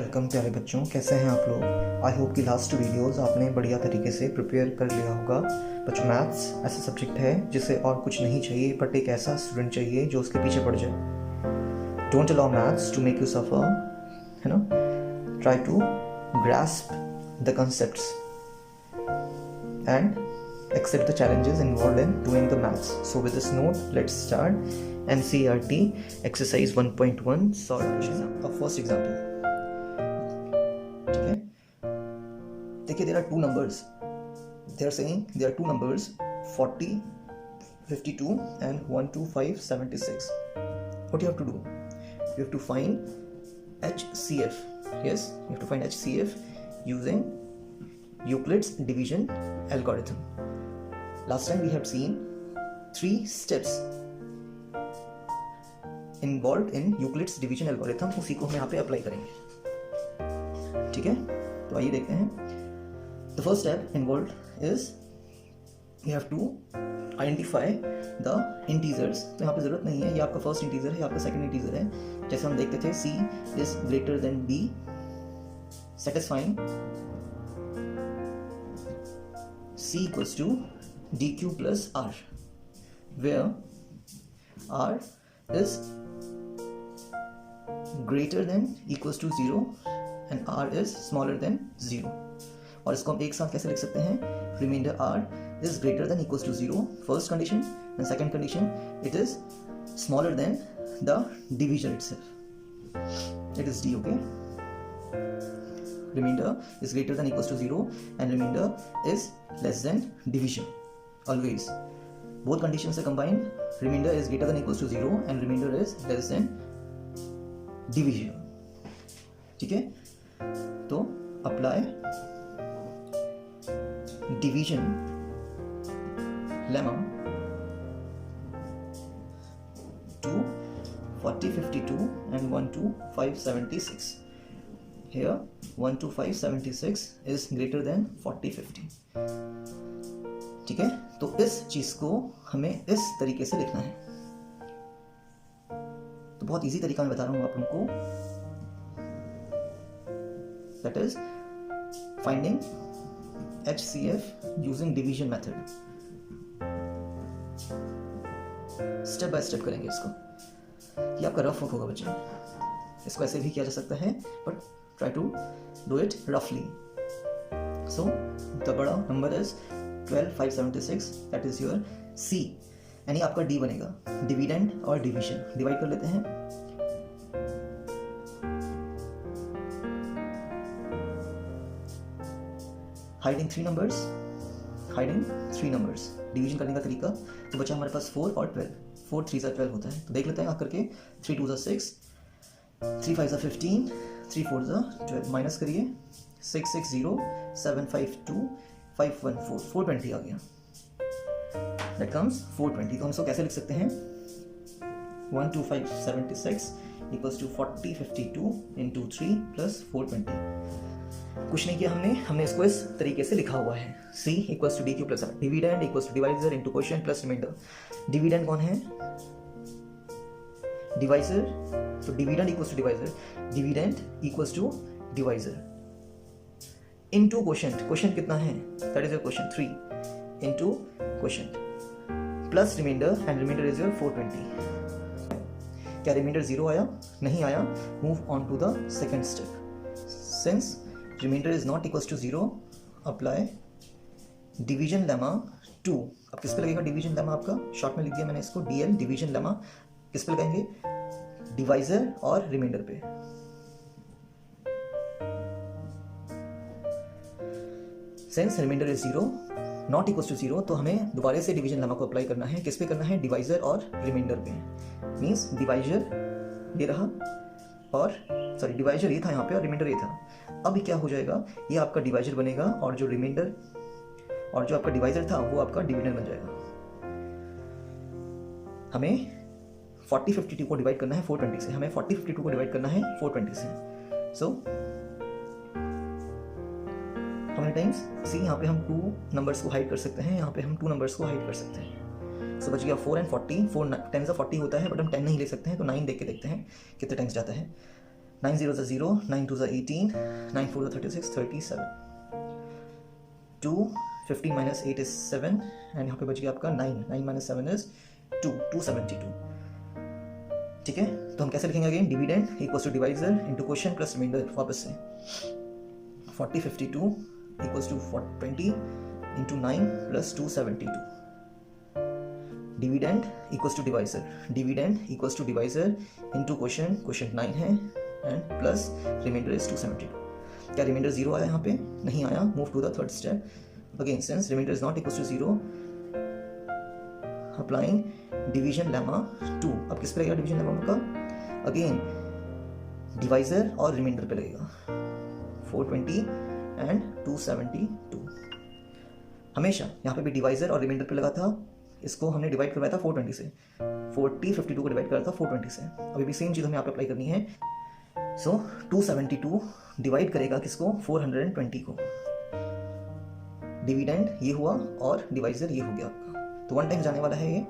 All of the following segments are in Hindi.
वेलकम प्यारे बच्चों, कैसे हैं आप लोग। आई होप कि लास्ट वीडियोस आपने बढ़िया तरीके से प्रिपेयर कर लिया होगा। बच्चों, मैथ्स ऐसा सब्जेक्ट है जिसे और कुछ नहीं चाहिए बट एक ऐसा स्टूडेंट चाहिए जो उसके पीछे पड़ जाए। Don't allow maths to make you suffer, है ना। Try to grasp the concepts and accept the challenges involved in doing the maths. So with this note, let's start NCERT exercise 1.1 solution. Our first example. ठीक है, देखिए there are two numbers. They are saying there are two numbers 40, 52 and 125, 76. What you have to do? You have to find HCF. Yes, you have to find HCF using Euclid's division algorithm. Last time we had seen 3 steps involved in Euclid's division algorithm. उसी को हम यहाँ पे अप्लाई करेंगे। ठीक है, तो आइए देखते हैं। The first step involved is you have to identify the integers. तो यहाँ पे जरूरत नहीं है, ये आपका फर्स्ट इंटीजर है, ये आपका सेकंड इंटीजर है। जैसे हम देखते थे C is greater than D, satisfying C equals to dq plus r, where r is greater than equals to 0 and r is smaller than 0. और इसको हम एक साथ कैसे लिख सकते हैं? Remainder r is greater than equals to 0, first condition, and second condition it is smaller than the divisor itself. It is d, okay? Remainder is greater than equals to 0 and remainder is less than division. Always both conditions are combined. Remainder is greater than equals to 0 and remainder is less than division. ठीक है, तो apply division lemma to 40, 52 and 1 to 576. Here 1 to 576 is greater than 40, 50. ठीक है, तो इस चीज को हमें इस तरीके से लिखना है। तो बहुत इजी तरीका मैं बता रहा हूं आप लोगों को। That is finding HCF using division method. Step by step करेंगे इसको। ये आपका रफ वर्क होगा बच्चे, इसको ऐसे भी किया जा सकता है but try to do it roughly. So the बड़ा number is 12,576, that is your C, यानी आपका D बनेगा। डिविडेंड और डिवीजन डिवाइड कर लेते हैं। हाइडिंग थ्री नंबर्स, डिवीजन करने का तरीका। तो बचा हमारे पास 4 और 12। 4 3 सा 12 होता है, तो देख लेते हैं करके। 3 2 सा 6, 3 5 सा 15, 3 4 सा 12, माइनस करिए। 6 6 0 7 5 2 5 1 4, 420 आ गया। That comes 420। तो हम इसको कैसे लिख सकते हैं? 1 2 5 76 इक्वल्स टू 40 52 इंटू 3 प्लस 420। कुछ नहीं किया हमने इसको इस तरीके से लिखा हुआ है। C equals to DQ plus R, dividend equals to divisor into quotient plus reminder. Dividend कौन है? डिवाइजर, तो dividend equals to divisor, dividend equals to divisor into quotient. Quotient कितना है? That is your quotient 3 into quotient plus remainder, and remainder is your 420। क्या रिमाइंडर 0 आया? नहीं आया। Move on to the second step. Since reminder is not equals to 0, apply division lemma 2। अब किस पे लगेगा डिवीजन लेमा? आपका शॉर्ट में लिख दिया मैंने इसको DL, डिवीजन लेमा। किस पे लगाएंगे? डिवाइजर और रिमाइंडर पे। Since reminder is 0 not equals to 0, तो हमें दोबारा से डिवीजन लेमा को अप्लाई करना है। किस पे करना है? डिवाइजर और रिमाइंडर पे। मींस डिवाइजर ये रहा, और सॉरी डिवाइजर ये था यहाँ पे और रिमाइंडर ये था। अब क्या हो जाएगा? ये आपका डिवाइजर बनेगा और जो रिमाइंडर और जो आपका डिवाइजर था वो आपका डिविडेंड बन जाएगा। हमें 40 52 को डिवाइड करना है 420 से। हमें 40 52 को डिवाइड करना है 420 से। So how many times? See यहाँ पे हम 2 नंबर्स को हाइड कर सकते हैं, यहाँ पे हम 2 नंबर्स को हाइड कर सकते हैं। सो बच गया 4 and 40। 4 10 40 होता है बट हम 10 नहीं ले सकते हैं, तो 9 देख के देखते हैं कितने टाइम्स जाता है। 9 0 0, 9 2 18, 9 4 36, 37, 2, 15 minus 8 is 7 एंड यहाँ पे बच गया आपका 9, 9 minus 7 is 2, 272. ठीक है, तो हम कैसे लिखेंगे again, dividend equals to divisor into question plus remainder. वापस से 40 52 equals to 20 into 9 plus 272. Dividend equals to divisor, dividend equals to divisor into question, question 9 है एंड प्लस रिमाइंडर इज 272. क्या रिमाइंडर 0 आया यहाँ पे? नहीं आया. Move to the third step again. Since reminder is not equals to 0, applying division lemma 2. अब किस पे लगेगा डिवीजन लेमा का? अगेन डिवाइजर और रिमाइंडर पे लगेगा. 420 एंड 272. हमेशा यहाँ पे भी डिवाइजर और रिमाइंडर पे लगा था. इसको हमने डिवाइड करवाया था 420 से. 40 52 को डिवाइड करा था 420 से. अभी भी सेम चीज़ हमें यहाँ पे अप्लाई करनी है. सो 272 डिवाइड करेगा किसको? 420 को. डिविडेंड ये हुआ और डिवाइजर ये हो गया आपका. तो 1 टाइम जाने वाला है ये.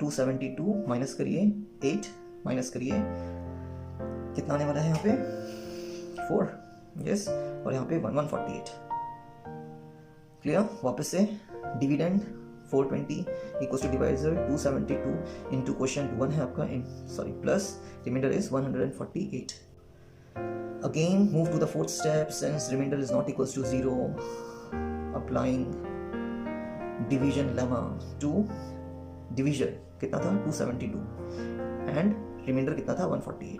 272 माइनस करिए 8 माइनस करिए, कितना आने वाला है यहाँ पे? 4. यस. और यहाँ पे 148. क्लियर? वापस से dividend 420 equals to divisor 272 into question 1 है आपका, sorry plus remainder is 148. Again move to the fourth step. Since reminder is not equals to 0, applying division lemma 2. Division कितना था? 272 एंड रिमाइंडर कितना था? 148.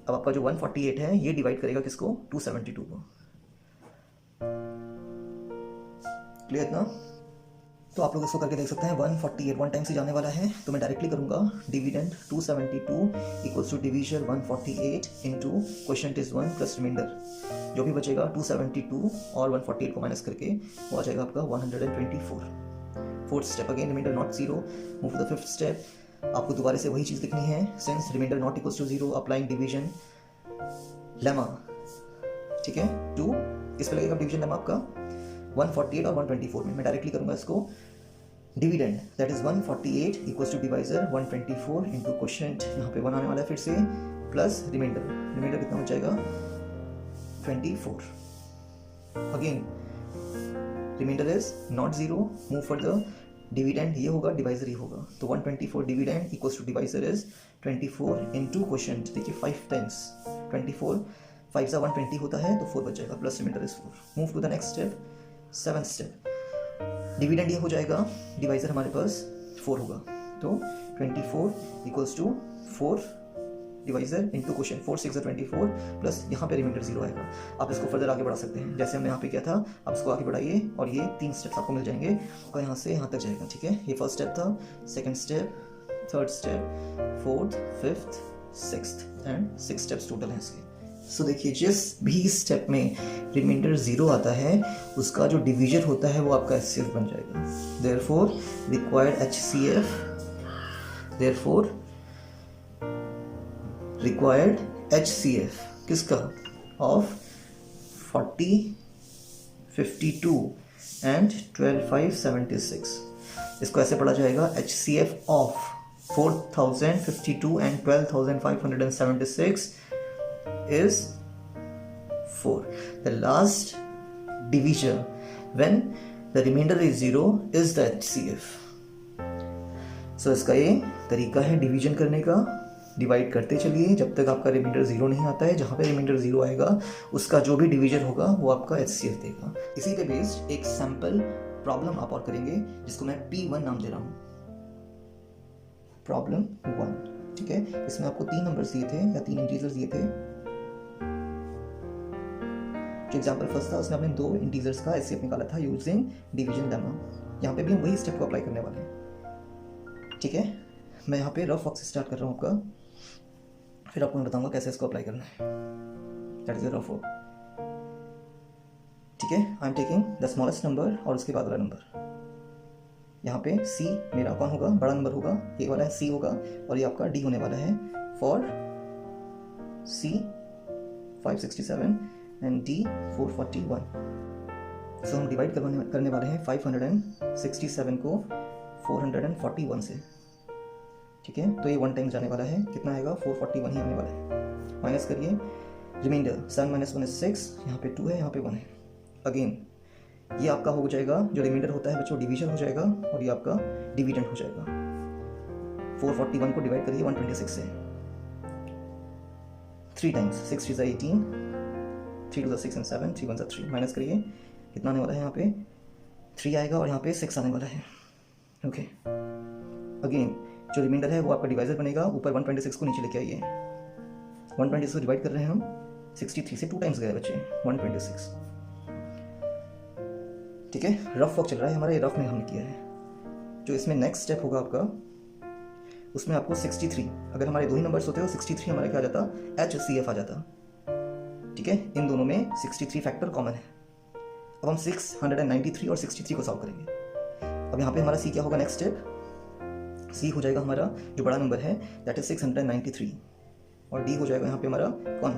अब आपका जो 148 है ये डिवाइड करेगा किसको? 272 को. क्लियर ना? तो आप लोग इसको करके देख सकते हैं. 148 1 टाइम से जाने वाला है, तो मैं डायरेक्टली करूंगा. Dividend 272 equals to divisor 148 into question is 1 plus remainder. जो भी बचेगा 272 और 148 को माइनस करके वो आ जाएगा आपका 124. Fourth step again remainder not 0. Move to the fifth step. आपको दोबारा से वही चीज़ लिखनी है. Since remainder not equals to 0, applying division lemma. ठीक है, 2 किस पे लगेगा डिवीजन लेमा आपका? 148 और 124 में. मैं डायरेक्टली करूंगा इसको. Dividend that is 148 equals to divisor 124 into question, यहाँ पे 1 आने वाला है फिर से, प्लस रिमाइंडर. रिमाइंडर कितना हो जाएगा? 24. Again remainder is not 0. Move further. Dividend ये होगा, डिवाइजर ये होगा. तो 124 dividend equals to divisor is 24 into question. देखिए 5 टाइम्स 24, 5 से 120 होता है तो 4 बच जाएगा, plus remainder is 4. Move to the next step. 7th step. Dividend ये हो जाएगा, डिवाइजर हमारे पास 4 होगा. तो 24 equals to 4 divisor into question. 4 6 24 plus यहाँ पे रिमाइंडर 0 आएगा. आप इसको फर्दर आगे बढ़ा सकते हैं जैसे हमने यहाँ पे किया था. आप इसको आगे बढ़ाइए और ये 3 स्टेप्स आपको मिल जाएंगे. और यहाँ से यहाँ तक जाएगा. ठीक है, ये फर्स्ट स्टेप था. Second step, third step, fourth, fifth, sixth and 6 steps total हैं इसके. सो देखिए जिस भी स्टेप में रिमाइंडर 0 आता है उसका जो डिवीजर होता है वो आपका HCF बन जाएगा. Therefore required HCF, therefore required HCF किसका? Of 40 52 and 12 5 76. इसको ऐसे पढ़ा जाएगा HCF of 4052 and 12576 is 4. The last divisor when the remainder is 0 is the HCF. So इसका ये तरीका है डिवीजन करने का. डिवाइड करते चलिए जब तक आपका रिमाइंडर 0 नहीं आता है. जहाँ पे रिमाइंडर 0 आएगा उसका जो भी डिवीजर होगा वो आपका HCF देगा. इसी पे बेस्ड एक सैम्पल प्रॉब्लम आप और करेंगे जिसको मैं P1 नाम दे रहा हूँ. प्रॉब्लम 1. ठीक है, इसमें आपको 3 नंबर्स दिए थे या 3 इंटीजर्स दिए थे. एग्जाम्पल फर्स्ट था उसमें हमने 2 इंटीजर्स का HCF निकाला था यूजिंग डिवीजन लेमा. यहाँ पे भी हम वही स्टेप को अप्लाई करने वाले हैं. ठीक है, मैं यहाँ पे रफ वर्क से स्टार्ट कर रहा हूँ आपका, फिर आपको मैं बताऊंगा कैसे इसको अप्लाई करना है. That is rough work. ठीक है, I am taking the smallest number और उसके बाद वाला नंबर. यहाँ पे C मेरा कौन होगा? बड़ा नंबर होगा. ये वाला C होगा और ये आपका D होने वाला है. For C 567 and D 441. सो हम डिवाइड करने वाले हैं 567 को 441 से. ठीक है, तो ये 1 टाइम्स जाने वाला है, कितना आएगा 441 ही आने वाला है। माइनस करिए, रिमाइंडर 7 - 1 is 6, यहाँ पे 2 है, यहाँ पे 1 है। अगेन ये आपका हो जाएगा, जो रिमाइंडर होता है बच्चों डिवीजन हो जाएगा और ये आपका डिविडेंड हो जाएगा। 441 को डिवाइड करिए 126 से 3 टाइम्स, 6 3 18, 3 2 6 and 7, 3 1 3। माइनस करिए, कितना आने वाला है, यहाँ पे 3 आएगा और यहाँ पे 6 आने वाला है। ओके, अगेन जो रिमाइंडर है वो आपका डिवाइजर बनेगा, ऊपर 126 को नीचे लेके आइए। 126 को डिवाइड कर रहे हैं हम, 63 से 2 टाइम्स गए बच्चे 126। ठीक है, रफ वर्क चल रहा है हमारा, ये रफ में हमने किया है। जो इसमें नेक्स्ट स्टेप होगा आपका, उसमें आपको 63, अगर हमारे 2 ही नंबर्स होते हो 63 हमारा क्या आ जाता, HCF आ जाता। ठीक है, इन दोनों में 63 फैक्टर कॉमन है। अब हम 693 और 63 को सॉल्व करेंगे। अब यहाँ पे हमारा C क्या होगा, नेक्स्ट स्टेप C हो जाएगा हमारा जो बड़ा नंबर है, दैट इज 693, और D हो जाएगा यहाँ पे हमारा कौन,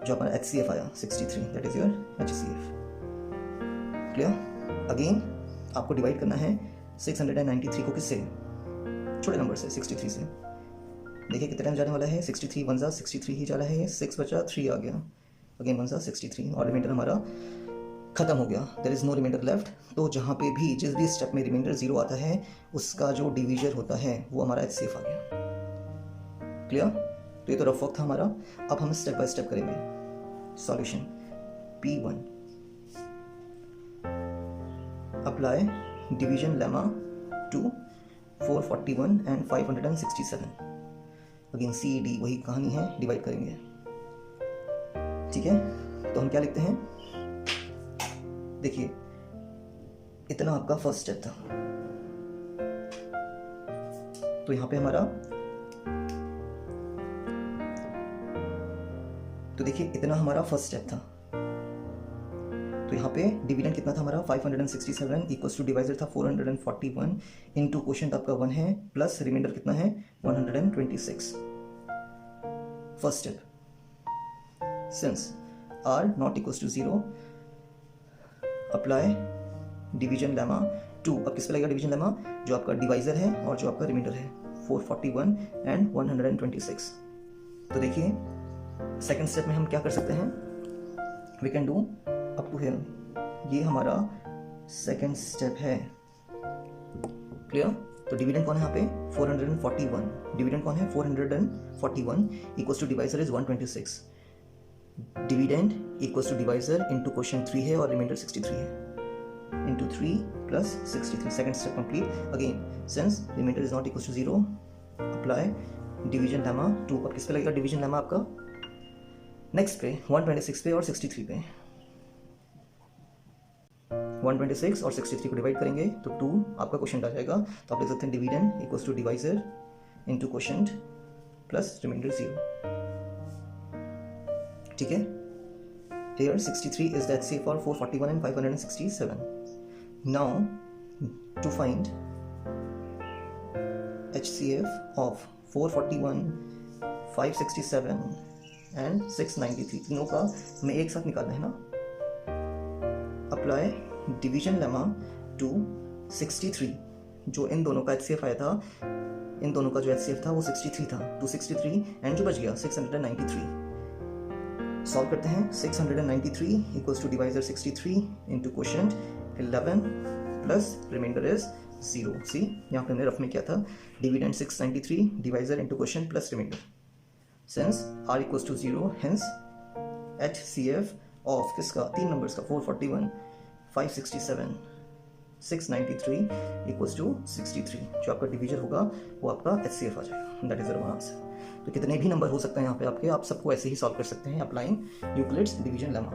जो हमारा HCF आया 63, that is your HCF। Clear. Again आपको डिवाइड करना है 693 को किससे, छोटे नंबर से 63 से। देखिए कितने टाइम जाने वाला है, 63 1 63 ही जा रहा है, 6 बचा 3 आ गया, अगेन 1 63 और रिमाइंडर हमारा खत्म हो गया, there is no remainder left. तो जहाँ पे भी जिस भी स्टेप में रिमाइंडर 0 आता है उसका जो डिवीजर होता है वो हमारा HCF आ गया। क्लियर। तो ये तो रफ वर्क था हमारा। अब हम स्टेप बाय स्टेप करेंगे। Solution P1, apply division lemma to 441 and 567। Again CED वही कहानी है, डिवाइड करेंगे। ठीक है, तो हम क्या लिखते हैं, देखिए इतना आपका फर्स्ट स्टेप था, तो यहां पे हमारा, तो देखिए इतना हमारा फर्स्ट स्टेप था। तो यहाँ पे डिविडेंड कितना था हमारा 567 इक्वल्स टू डिवाइजर था 441 इनटू क्वोशिएंट आपका 1 है प्लस रिमाइंडर कितना है 126। First step, since r not equals to 0 apply division lemma 2। अब किस पे लगेगा डिवीजन लेमा, जो आपका डिवाइजर है और जो आपका रिमाइंडर है 441 एंड 126। तो देखिए सेकंड स्टेप में हम क्या कर सकते हैं, we can do up to here, ये हमारा सेकंड स्टेप है। क्लियर। तो डिविडेंड कौन है यहाँ पे 441, डिविडेंड कौन है 441 equals to divisor is 126, dividend equals to divisor into quotient 3 है और रिमाइंडर 63 है, into 3 plus 63। Second step complete. Again since reminder is not equals to 0 apply division lemma 2। अब किस पे लगेगा डिवीजन लेमा आपका, नेक्स्ट पे 126 पे और 63 पे। 126 और 63 को डिवाइड करेंगे तो 2 आपका क्वोशिएंट आ जाएगा। तो आप लिख सकते हैं dividend equals to divisor into quotient plus remainder 0। ठीक है, here 63 is the HCF for 441 and 567. Now to find HCF of 441, 567 and 693, तीनों का हमें एक साथ निकालना है ना। अप्लाई डिवीजन लेमा टू 63, जो इन दोनों का HCF आया था, इन दोनों का जो HCF था वो 63 था, 263 एंड जो बच गया 693। सॉल्व करते हैं। 693 equals to divisor 63 into quotient 11 plus remainder is 0। See यहाँ पे हमने रफ में किया था, dividend 693 divisor into quotient plus remainder, since r equals to 0 hence HCF of किसका, 3 नंबर्स का 441, 567, 693 इक्वल्स टू 63। जो आपका डिवीजर होगा वो आपका HCF आ जाएगा, दैट इज आवर आंसर। तो कितने भी नंबर हो सकते हैं यहाँ पे आपके, आप सबको ऐसे ही सॉल्व कर सकते हैं अप्लाइंग यूक्लिड्स डिवीजन लेमा।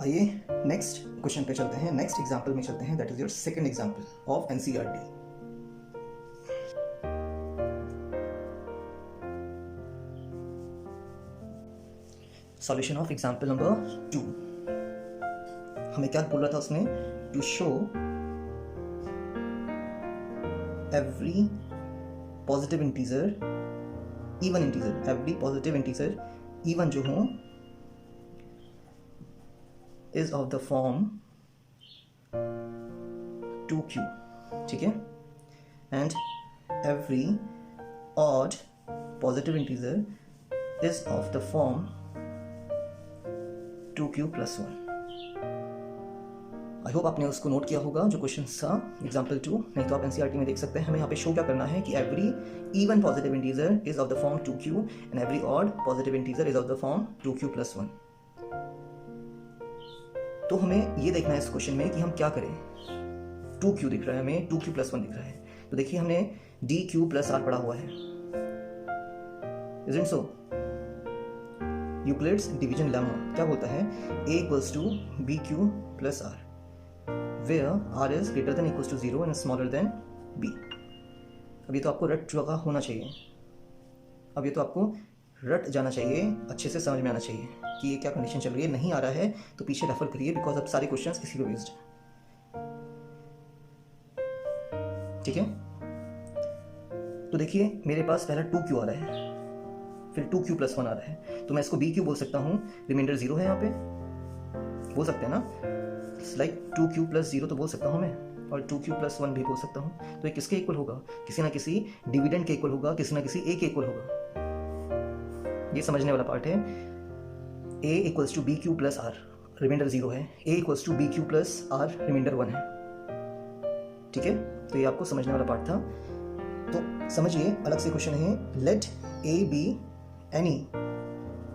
आइए नेक्स्ट क्वेश्चन पे चलते हैं, नेक्स्ट एग्जांपल में चलते हैं, that is your second example of NCERT। Solution of example number 2। हमें क्या बोल रहा था उसमें, to show every positive integer, even integer, every positive integer even जो हो is of the form 2q। ठीक है, and every odd positive integer is of the form 2q plus 1. I hope आपने उसको नोट किया होगा जो क्वेश्चन था एग्जाम्पल 2, नहीं तो आप एनसीईआरटी में देख सकते हैं. हमें यहाँ पे शो क्या करना है कि every even positive integer is of the form 2q and every odd positive integer is of the form 2q plus 1. तो हमें ये देखना है इस क्वेश्चन में कि हम क्या करें. 2q दिख रहा है हमें, 2q plus 1 दिख रहा है, तो देखिए हमने dq plus r पढ़ा हुआ है. Isn't so? Euclid's division lemma क्या बोलता है? a equals to bq plus r where r is greater than equals to 0 and smaller than b. अब ये तो आपको रट चुका होना चाहिए, अब ये तो आपको रट जाना चाहिए, अच्छे से समझ में आना चाहिए कि ये क्या कंडीशन चल रही है. नहीं आ रहा है तो पीछे रेफर करिए, बिकॉज अब सारे क्वेश्चंस इसी पे बेस्ड हैं. ठीक है, तो देखिए मेरे पास पहला 2q आ रहा है, फिर 2q plus 1 आ रहा है, तो मैं इसको bq बोल सकता हूँ. रिमाइंडर 0 है यहाँ पे, बोल सकते हैं ना, लाइक 2q plus 0 तो बोल सकता हूँ मैं, और 2q plus 1 भी बोल सकता हूँ. तो ये किसके इक्वल होगा? किसी ना किसी डिविडेंड के इक्वल होगा, किसी ना किसी a के इक्वल होगा. ये समझने वाला पार्ट है. a equals to bq plus r, remainder 0 है, a equals to bq plus r, remainder 1 है. ठीक है, तो ये आपको समझने वाला पार्ट था. तो समझिए, अलग से क्वेश्चन है, let a be any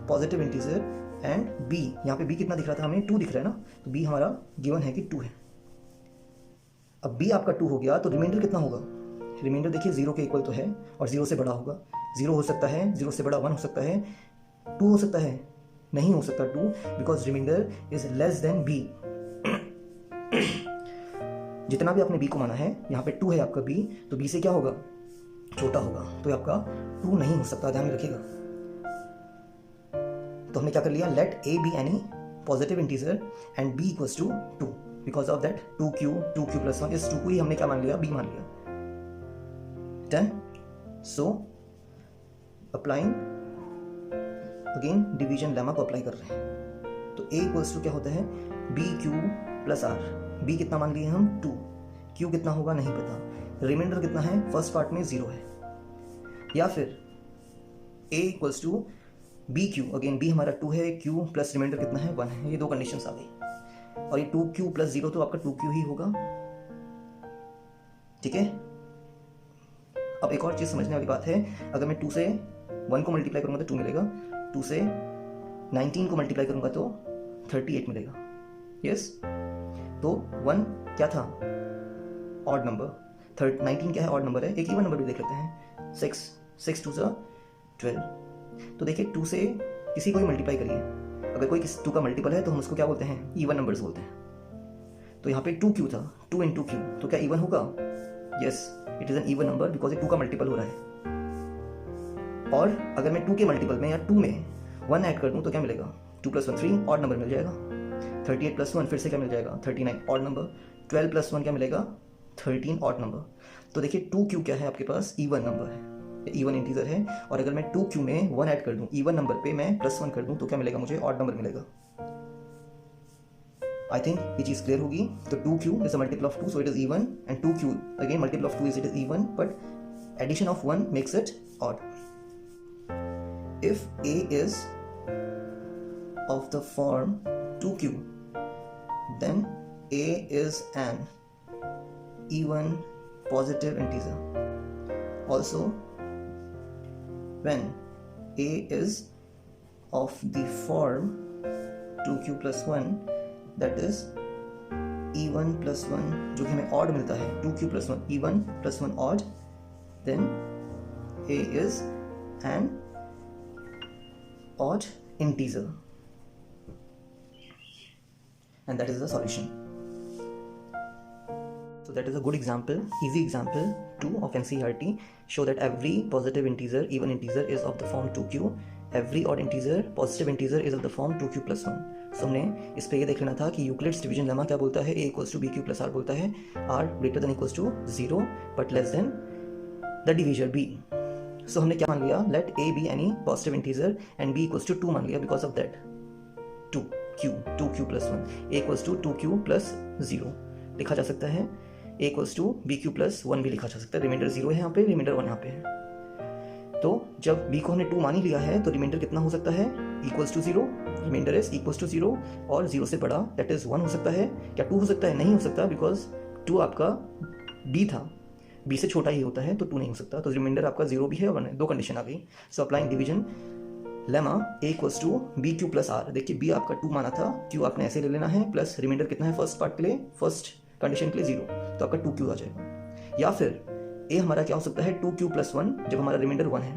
positive integer and b, यहाँ पे b कितना दिख रहा था हमें? 2 दिख रहा है ना, तो b हमारा गिवन है कि 2 है. अब b आपका 2 हो गया तो रिमाइंडर कितना होगा? रिमाइंडर देखिए 0 के इक्वल तो है और 0 से बड़ा होगा. 0 हो सकता है, 0 से बड़ा 1 हो सकता है, 2 हो सकता है, नहीं हो सकता 2, because remainder is less than b. जितना भी आपने b को माना है, यहाँ पे 2 है आपका b, तो b से क्या होगा? छोटा होगा, तो आपका 2 नहीं हो सकता, ध्यान में रखिएगा. तो हमने क्या कर लिया? Let a be any positive integer and b equals to 2, because of that 2q plus 1 इस 2 को ही हमने क्या मान लिया? b मान लिया. Done. So applying again division lemma को अप्लाई कर रहे हैं. तो a इक्वल्स टू क्या होता है? bq plus r. b कितना मान लिए हम? 2. q कितना होगा? नहीं पता. रिमाइंडर कितना है? फर्स्ट पार्ट में 0 है. या फिर a equals to bq, again b हमारा 2 है, q प्लस रिमाइंडर कितना है? 1 है. ये दो कंडीशंस आ गई, और ये 2q plus 0 तो आपका 2q ही होगा. ठीक है, अब एक और चीज समझने वाली बात है. अगर मैं 2 से 1 को मल्टीप्लाई करूंगा तो 2 मिलेगा, 2 से 19 को मल्टीप्लाई करूंगा तो 38 मिलेगा. यस, तो 1 क्या था? Odd number. 19 क्या है? ऑड नंबर है. एक इवन नंबर भी देख लेते हैं. 6 2 से 12. तो देखिए 2 से किसी को भी मल्टीप्लाई करिए, अगर कोई 2 का मल्टीपल है तो हम उसको क्या बोलते हैं? इवन नंबर्स बोलते हैं. तो यहाँ पे 2q था, 2 into q, तो क्या इवन होगा? Yes, it is an even number because ये 2 का मल्टीपल हो रहा है. और अगर मैं 2 के मल्टीपल में या 2 में 1 ऐड कर दूं तो क्या मिलेगा? 2 plus 1 3, ऑड नंबर मिल जाएगा. 38 plus 1 फिर से क्या मिल जाएगा? 39, ऑड नंबर. 12 plus 1 क्या मिलेगा? 13, ऑड नंबर. तो देखिए 2q क्या है आपके पास? इवन नंबर है, इवन इंटीजर है. और अगर मैं 2q में 1 ऐड कर दूं, इवन नंबर पे मैं प्लस 1 कर दूं, तो क्या मिलेगा मुझे? ऑड नंबर मिलेगा. आई थिंक ये चीज क्लियर होगी. तो 2q is a multiple of 2, so it is even, and 2q again multiple of 2 is it is even, but addition of 1 makes it odd. If a is of the form 2q, then a is an even positive integer. Also, when a is of the form 2q plus 1, that is even plus 1, जो कि हमें odd मिलता है, 2q plus 1 even plus 1 odd, then a is an odd integer, and that is the solution. So that is a good example, easy example 2 of NCERT. Show that every positive integer, even integer, is of the form 2q. Every odd integer, positive integer, is of the form 2q plus 1. So हमने इस पे ये देख लेना था कि यूक्लिड्स डिवीजन लेमा क्या बोलता है? a equals to bq plus r बोलता है. r greater than equals to 0 but less than the divisor b. So हमने क्या मान लिया? Let a be any positive integer and b equals to 2 मान लिया. because of that 2q plus 1, a equals to 2q plus 0 लिखा जा सकता है. A equals to B Q plus 1 भी लिखा जा सकता है। रिमाइंडर 0 है यहाँ पे, रिमाइंडर 1 यहाँ पे है। तो जब b को हमने 2 मान ही लिया है तो रिमाइंडर कितना हो सकता है, equals to 0, remainder is equals to 0 और 0 से बड़ा दैट इज 1 हो सकता है। क्या 2 हो सकता है? नहीं हो सकता, बिकॉज 2 आपका b था, b से छोटा ही होता है तो 2 नहीं हो सकता। तो रिमाइंडर आपका 0 भी है और 1 है, दो कंडीशन आ गई। So applying division lemma a equals to B Q plus R. देखिए b आपका 2 माना था, q आपने ऐसे ले लेना है, प्लस रिमाइंडर कितना है फर्स्ट पार्ट के लिए, फर्स्ट कंडीशन के लिए 0, तो आपका 2q आ जाएगा। या फिर a हमारा क्या हो सकता है 2q प्लस 1 जब हमारा रिमाइंडर 1 है।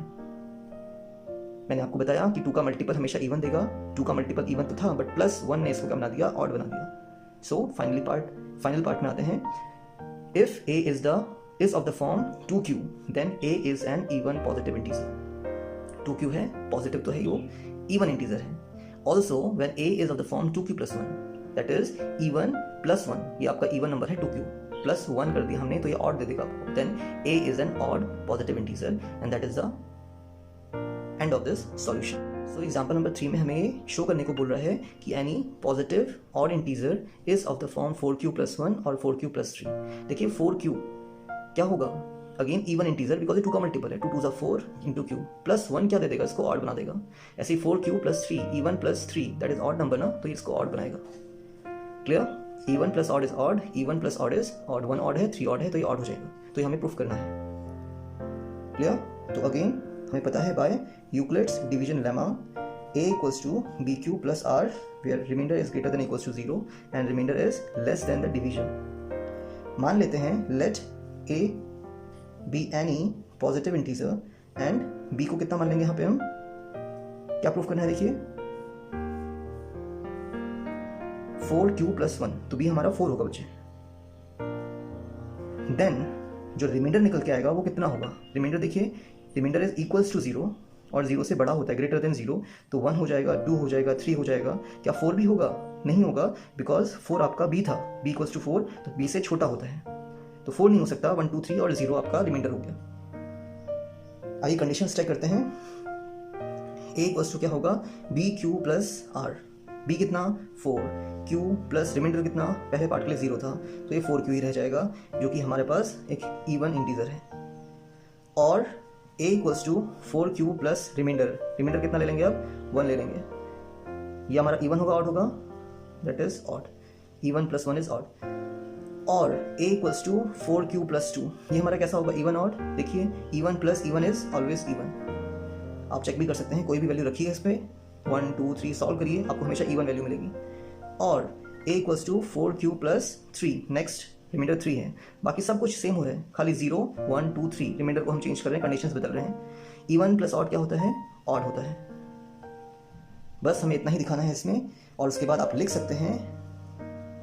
मैंने आपको बताया कि 2 का मल्टीपल हमेशा इवन देगा, 2 का मल्टीपल इवन तो था बट प्लस 1 ने इसको क्या बना दिया, ऑड बना दिया। सो फाइनल पार्ट में आते हैं। If a is of the form 2q then a is an even positive integer। 2q है, पॉजिटिव तो है, वो इवन इंटीजर है। Also when a is of the form 2q plus 1 that is even plus 1, ये आपका इवन नंबर है 2q, प्लस 1 कर दिया हमने तो ये ऑड दे देगा आपको। Then a is an odd positive integer and that is the end of this solution। So example number 3 में हमें शो करने को बोल रहा है कि any positive odd integer is of the form 4q plus 1 और 4q plus 3। देखिए 4q क्या होगा, अगेन इवन इंटीजर बिकॉज ये 2 का मल्टीपल है, 2 2 4 इंटू क्यू, प्लस 1 क्या दे देगा, इसको ऑड बना देगा। ऐसे ही 4q plus 3 even plus 3 that is odd number ना, तो इसको ऑड बनाएगा। Clear, even plus odd is odd, even plus odd is odd, 1 odd है 3 ऑड है तो ये ऑड हो जाएगा, तो ये हमें प्रूफ करना है। क्लियर, तो अगेन हमें पता है by Euclid's division lemma a equals to bq plus r where remainder is greater than equals to 0 and remainder is less than the division। मान लेते हैं let a be any positive integer and b को कितना मान लेंगे यहाँ पे हम, क्या प्रूफ करना है, देखिए 4q plus 1, तो b हमारा 4 होगा बच्चे। देन जो रिमाइंडर निकल के आएगा वो कितना होगा, रिमाइंडर देखिए रिमाइंडर इज इक्वल्स टू 0 और 0 से बड़ा होता है, ग्रेटर देन 0, तो 1 हो जाएगा, 2 हो जाएगा, 3 हो जाएगा। क्या 4 भी होगा? नहीं होगा, बिकॉज 4 आपका b था, b इक्वल्स टू 4 तो b से छोटा होता है, तो 4 नहीं हो सकता। 1 2 3 और 0 आपका रिमाइंडर हो गया। आइए कंडीशन चेक करते हैं। a इक्वल्स टू क्या होगा, B Q plus R, b कितना 4, q प्लस रिमाइंडर कितना, पहले पार्ट के लिए 0 था तो ये 4q ही रह जाएगा जो कि हमारे पास एक इवन इंटीजर है। और a equals to 4q plus remainder कितना ले लेंगे अब, 1 ले लेंगे। ये हमारा इवन होगा ऑड होगा, that is odd, even plus 1 is odd. और a equals to 4q plus 2, ये हमारा कैसा होगा, इवन ऑड। देखिए even plus even is always even, आप चेक भी कर सकते हैं, कोई भी वैल्यू रखिए इस पर, 1 2 3 सॉल्व करिए, आपको हमेशा इवन वैल्यू मिलेगी। और a equals to 4q plus 3, next remainder 3 है, बाकी सब कुछ सेम हो रहा है, खाली 0 1 2 3 रिमाइंडर को हम चेंज कर रहे हैं, कंडीशंस बदल रहे हैं। इवन प्लस ऑड क्या होता है, ऑड होता है। बस हमें इतना ही दिखाना है इसमें, और उसके बाद आप लिख सकते हैं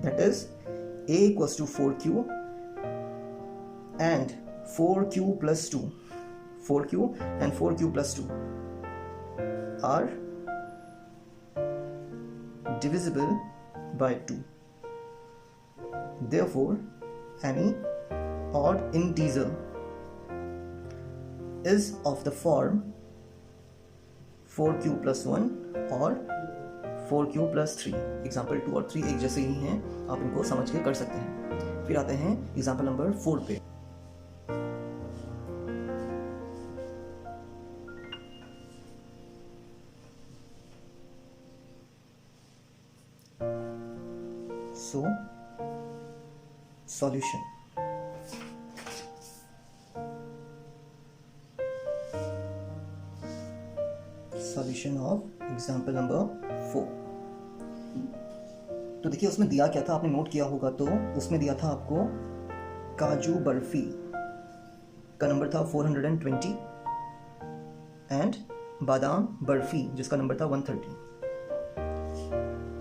that is a equals to 4q and 4q plus 2, 4q and 4q plus 2 are divisible by 2। Therefore, any odd integer is of the form 4q plus 1 और 4q plus 3। एग्जाम्पल 2 और 3 एक जैसे ही हैं, आप इनको समझ के कर सकते हैं। फिर आते हैं एग्जाम्पल नंबर 4 पे। So, solution। Solution of example number 4। तो देखिए उसमें दिया क्या था, आपने नोट किया होगा तो उसमें दिया था आपको काजू बर्फी का नंबर था 420 एंड बादाम बर्फी जिसका नंबर था 130।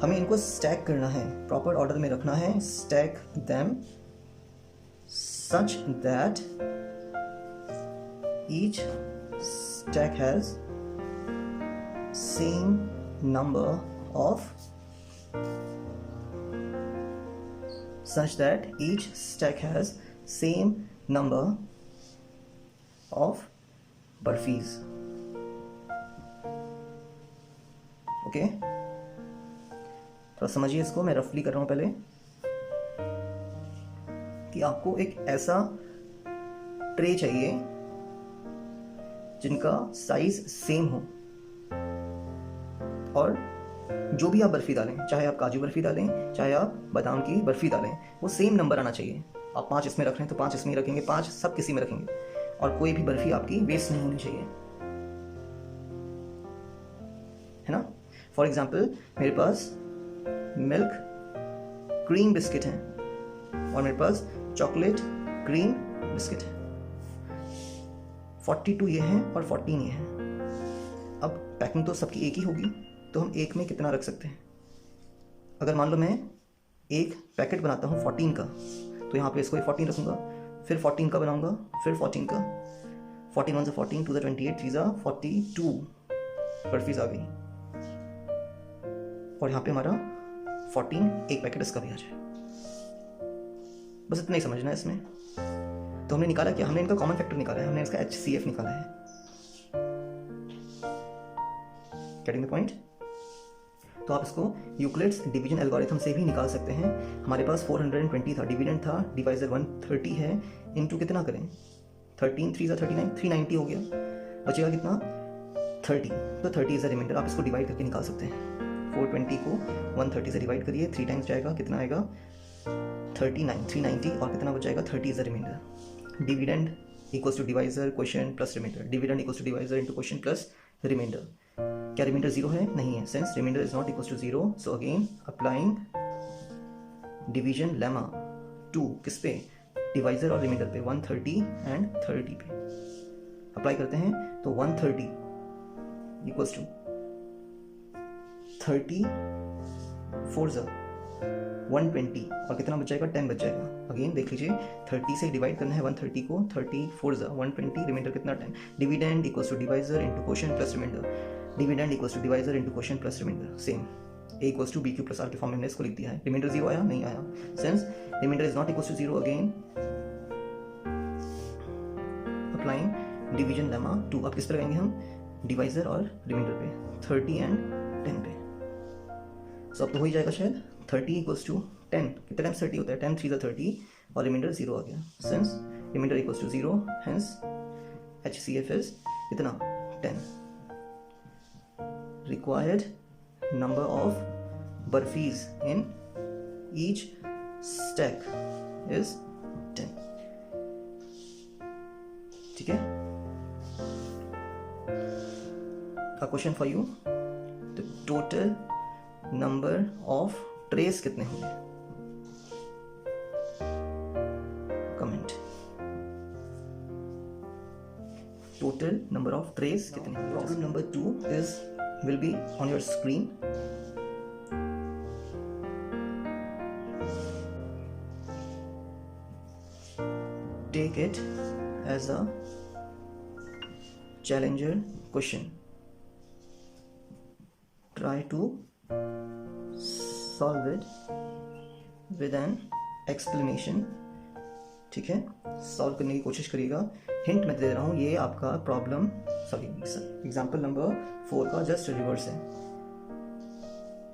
हमें इनको स्टैक करना है, प्रॉपर ऑर्डर में रखना है, stack them such that each stack has same number of barfis. Okay, थोड़ा समझिए इसको, मैं रफली कर रहा हूं पहले कि आपको एक ऐसा ट्रे चाहिए जिनका साइज सेम हो, और जो भी आप बर्फी डालें, चाहे आप काजू बर्फी डालें, चाहे आप बादाम की बर्फी डालें, वो सेम नंबर आना चाहिए। आप 5 इसमें रख रहे हैं तो 5 इसमें ही रखेंगे, 5 सब किसी में रखेंगे, और कोई भी बर्फी आपकी वेस्ट नहीं होनी चाहिए, है ना। फॉर एग्जाम्पल मेरे पास मिल्क क्रीम बिस्किट है और मेरे पास चॉकलेट क्रीम बिस्किट है। 42 ये है और 14 ये है। अब पैकिंग तो सबकी एक ही होगी, तो हम एक में कितना रख सकते हैं। अगर मान लो मैं एक पैकेट बनाता हूँ 14 का, तो यहाँ पे इसको 14 रखूँगा, फिर 14 का बनाऊँगा, फिर 14 का, 14 1 14, 2 28, 3 42 बर्फीज आ गई, और यहाँ पे हमारा 14 एक पैकेट इसका भी आ जाए। बस इतना ही समझना है इसमें। तो हमने निकाला क्या, हमने इनका कॉमन फैक्टर निकाला है, हमने इसका HCF निकाला है। Getting the point. तो आप इसको यूक्लिड्स डिवीजन एल्गोरिथम से भी निकाल सकते हैं। हमारे पास 420 था, डिविडेंड था, डिवाइजर 130 है, इनटू कितना करें, 13 3 39, 390 हो गया, बचेगा कितना 30, तो 30 इज अ रिमाइंडर। आप इसको डिवाइड करके निकाल सकते हैं। 420 को 130 से डिवाइड करिए, 3 टाइम्स जाएगा, कितना आएगा 39, 390, और कितना बच जाएगा 30 is a reminder. Dividend equals to divisor question plus reminder, dividend equals to divisor into question plus reminder. क्या रिमाइंडर 0 है? नहीं है, since reminder is not equals to 0, so again applying division lemma to किस पे, डिवाइजर और रिमाइंडर पे, 130 एंड 30 पे अप्लाई करते हैं। तो 130 इक्वल्स टू 30 4 120, और कितना बच जाएगा 10 बच जाएगा। अगेन देख लीजिए, 30 से डिवाइड करना है 130 को, 30 4 120, रिमाइंडर कितना 10। Dividend equals to divisor into quotient plus reminder, dividend equals to divisor into quotient plus reminder, same a equals to BQ plus R के फॉर्म में हमने इसको लिख दिया है। रिमाइंडर 0 आया? नहीं आया, since reminder is not equals to 0, again applying division lemma 2। अब किस पर लगाएंगे हम, डिवाइजर और रिमाइंडर पे, 30 एंड 10 पे। सो अब तो हो ही जाएगा शायद, 30 इक्वल्स टू 10, कितने टाइम्स 30 होता है, 10 3 30, और रिमाइंडर 0 आ गया, since reminder equals to 0, hence HCF is कितना 10। required number of burfis in each stack is 10। ठीक है। A question for you, the total number of trays कितने होंगे, comment. total number of trays कितने होंगे। Problem number 2 is will be on your screen। Take it as a challenger question, try to solve it with an explanation। ठीक है, सॉल्व करने की कोशिश करिएगा। हिंट मैं दे रहा हूँ, ये आपका प्रॉब्लम एग्जाम्पल नंबर 4 का जस्ट रिवर्स है।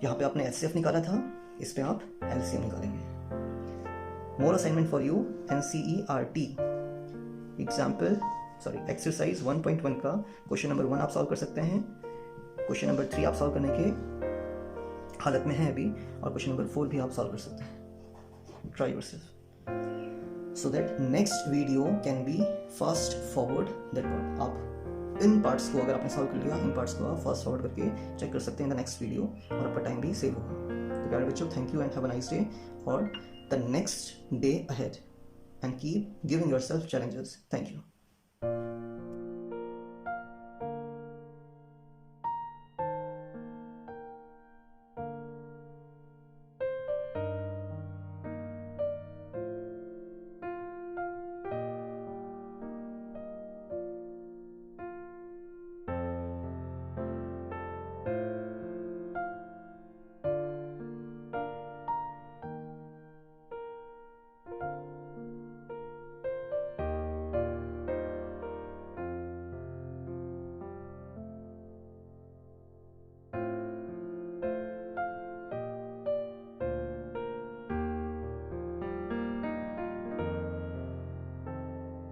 यहाँ पे आपने HCF निकाला था, इस पे आप LCM निकालेंगे। More assignment for you, NCERT exercise 1.1 का क्वेश्चन नंबर 1 आप सॉल्व कर सकते हैं। क्वेश्चन नंबर 3 आप सॉल्व करने के हालत में है अभी, और क्वेश्चन नंबर 4 भी आप सॉल्व कर सकते हैं। Try yourself so that next video can be fast forward that part। आप इन पार्ट्स को अगर आपने सॉल्व कर लिया, इन पार्ट्स को आप फास्ट फॉरवर्ड करके चेक कर सकते हैं इन द नेक्स्ट वीडियो, और आपका टाइम भी सेव होगा। तो प्यारे बच्चों, thank you and have a nice day और the next day ahead, and keep giving yourself challenges. Thank you.